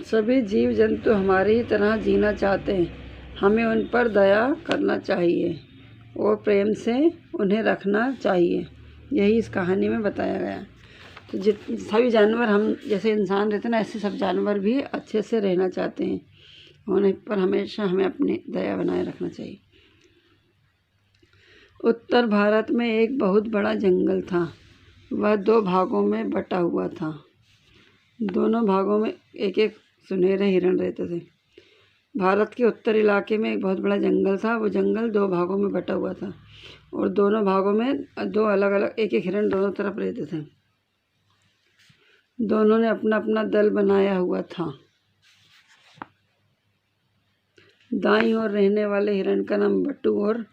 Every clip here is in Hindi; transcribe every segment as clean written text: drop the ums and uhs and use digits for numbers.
सभी जीव जंतु हमारी ही तरह जीना चाहते हैं। हमें उन पर दया करना चाहिए और प्रेम से उन्हें रखना चाहिए। यही इस कहानी में बताया गया है। तो सभी जानवर, हम जैसे इंसान रहते हैं ना, ऐसे सब जानवर भी अच्छे से रहना चाहते हैं। उन्हें पर हमेशा हमें अपनी दया बनाए रखना चाहिए। उत्तर भारत में एक बहुत बड़ा जंगल था। वह 2 भागों में बटा हुआ था। दोनों भागों में एक एक सुनहरे हिरण रहते थे। भारत के उत्तर इलाके में एक बहुत बड़ा जंगल था। वो जंगल 2 भागों में बटा हुआ था और दोनों भागों में 2 अलग अलग एक एक हिरण दोनों तरफ रहते थे। दोनों ने अपना अपना दल बनाया हुआ था। दाईं ओर रहने वाले हिरण का नाम बट्टू और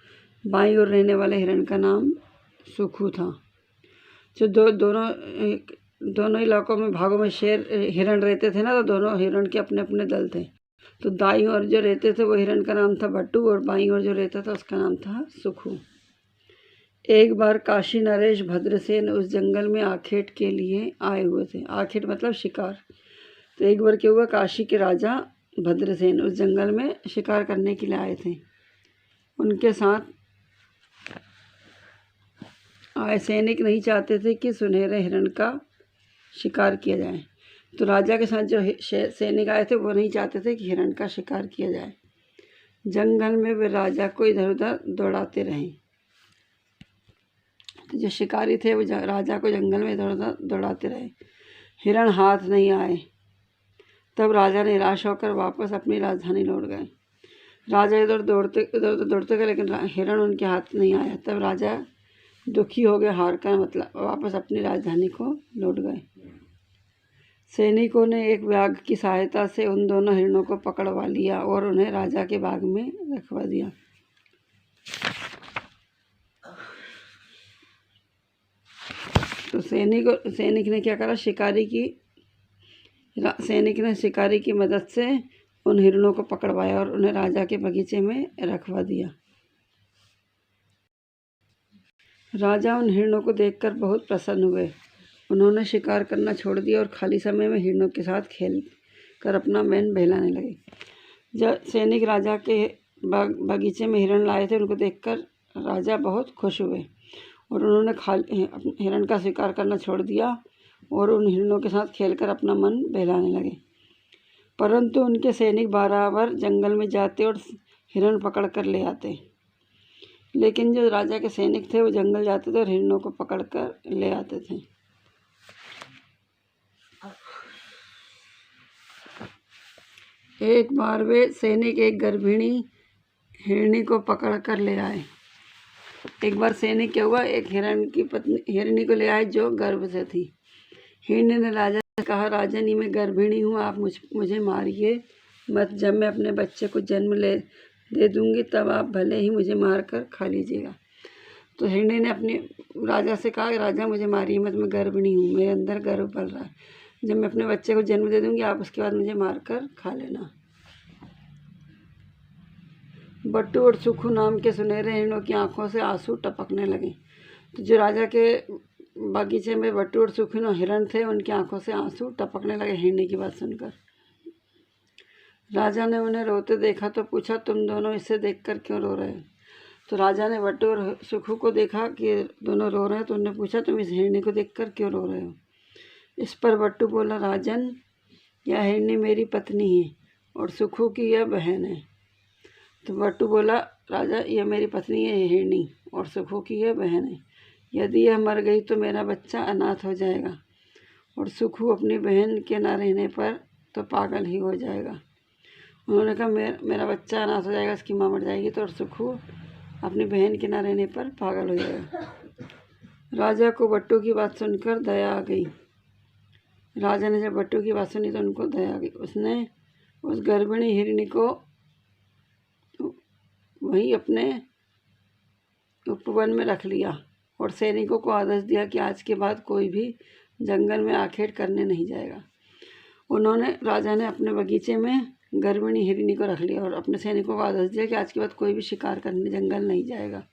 बाईं ओर रहने वाले हिरण का नाम सुखू था। जो दोनों इलाकों में भागों में हिरण रहते थे ना, तो दोनों हिरण के अपने अपने दल थे। तो दाईं ओर जो रहते थे वो हिरण का नाम था बट्टू और बाईं ओर जो रहता था उसका नाम था सुखू। एक बार काशी नरेश भद्रसेन उस जंगल में आखेट के लिए आए हुए थे। आखेट मतलब शिकार। तो एक बार क्या हुआ, काशी के राजा भद्रसेन उस जंगल में शिकार करने के लिए आए थे। उनके साथ आए सैनिक नहीं चाहते थे कि सुनहरे हिरण का शिकार किया जाए। तो राजा के साथ जो सैनिक आए थे वो नहीं चाहते थे कि हिरण का शिकार किया जाए। जंगल में वे राजा को इधर उधर दौड़ाते रहे। तो जो शिकारी थे वो राजा को जंगल में इधर उधर दौड़ाते रहे। हिरण हाथ नहीं आए। तब राजा निराश होकर वापस अपनी राजधानी लौट गए। राजा इधर दौड़ते गए लेकिन हिरण उनके हाथ नहीं आया। तब राजा दुखी हो गए, हार कर मतलब वापस अपनी राजधानी को लौट गए। सैनिकों ने एक व्याघ्र की सहायता से उन दोनों हिरणों को पकड़वा लिया और उन्हें राजा के बाग में रखवा दिया। तो सैनिक ने क्या करा, सैनिक ने शिकारी की मदद से उन हिरणों को पकड़वाया और उन्हें राजा के बगीचे में रखवा दिया। राजा उन हिरणों को देखकर बहुत प्रसन्न हुए। उन्होंने शिकार करना छोड़ दिया और खाली समय में हिरणों के साथ खेल कर अपना मन बहलाने लगे। जब सैनिक राजा के बगीचे में हिरण लाए थे, उनको देखकर राजा बहुत खुश हुए और उन्होंने हिरण का शिकार करना छोड़ दिया और उन हिरणों के साथ खेलकर अपना मन बहलाने लगे। परंतु उनके सैनिक बराबर जंगल में जाते और हिरण पकड़ कर ले आते। लेकिन जो राजा के सैनिक थे वो जंगल जाते थे और हिरणों को पकड़ कर ले आते थे। एक बार वे सैनिक एक गर्भिणी हिरणी को पकड़ कर ले आए। एक बार सैनिक क्या हुआ, एक हिरणी को ले आए जो गर्भ से थी। हिरणी ने राजा से कहा, राजन ये मैं गर्भिणी हूँ, आप मुझे मारिए मत। जब मैं अपने बच्चे को जन्म दे दूंगी तब आप भले ही मुझे मार कर खा लीजिएगा। तो हिरणी ने अपने राजा से कहा, राजा मुझे मारिए मत, मैं गर्भिणी हूँ, मेरे अंदर गर्भ पल रहा है। जब मैं अपने बच्चे को जन्म दे दूंगी आप उसके बाद मुझे मार कर खा लेना। बट्टू और सुखू नाम के सुनहरे हिरणों की आंखों से आंसू टपकने लगे। तो जो राजा के बगीचे में बट्टू और सुखू हिरण थे, उनकी आंखों से आंसू टपकने लगे हिरणी की बात सुनकर। राजा ने उन्हें रोते देखा तो पूछा, तुम दोनों इसे देखकर क्यों रो रहे हो? तो राजा ने बट्टू और सुखू को देखा कि दोनों रो रहे हैं, तो उन्होंने पूछा, तुम इस हिरणी को देखकर क्यों रो रहे हो? इस पर बट्टू बोला, राजन यह हिरणी मेरी पत्नी है और सुखू की यह बहन है। तो बट्टू बोला, राजा यह मेरी पत्नी है हिरणी और सुखू की यह बहन है। यदि यह मर गई तो मेरा बच्चा अनाथ हो जाएगा और सुखू अपनी बहन के न रहने पर तो पागल ही हो जाएगा। उन्होंने कहा, मेरा बच्चा अनाथ हो जाएगा, इसकी माँ मर जाएगी तो, और सुखू अपनी बहन के न रहने पर पागल हो जाएगा। राजा को बट्टू की बात सुनकर दया आ गई। राजा ने जब बट्टू की बात सुनी तो उनको दया आ गई। उसने उस गर्भिणी हिरणी को वहीं अपने उपवन में रख लिया और सैनिकों को आदेश दिया कि आज के बाद कोई भी जंगल में आखेट करने नहीं जाएगा। राजा ने अपने बगीचे में गर्भिणी हिरणी को रख लिया और अपने सैनिकों को आदेश दिया कि आज के बाद कोई भी शिकार करने जंगल नहीं जाएगा।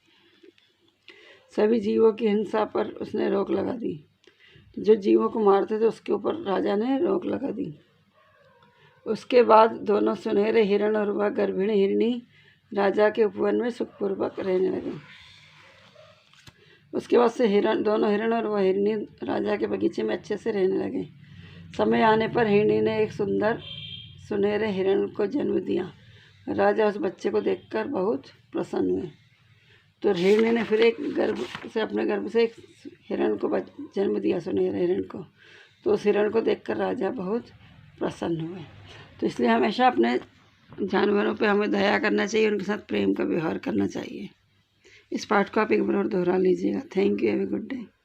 सभी जीवों की हिंसा पर उसने रोक लगा दी। जो जीवों को मारते थे उसके ऊपर राजा ने रोक लगा दी। उसके बाद दोनों सुनहरे हिरण और वह गर्भिणी हिरणी राजा के उपवन में सुखपूर्वक रहने लगे। उसके बाद से दोनों हिरण और वह हिरणी राजा के बगीचे में अच्छे से रहने लगे। समय आने पर हिरणी ने एक सुंदर सुनहरे हिरण को जन्म दिया। राजा उस बच्चे को देखकर बहुत प्रसन्न हुए। तो हिरणी ने फिर अपने गर्भ से एक हिरण को जन्म दिया, सुनहरे हिरण को। तो उस हिरण को देखकर राजा बहुत प्रसन्न हुए। तो इसलिए हमेशा अपने जानवरों पे हमें दया करना चाहिए, उनके साथ प्रेम का व्यवहार करना चाहिए। इस पाठ को आप एक बार और दोहरा लीजिएगा। Thank you, have a good day.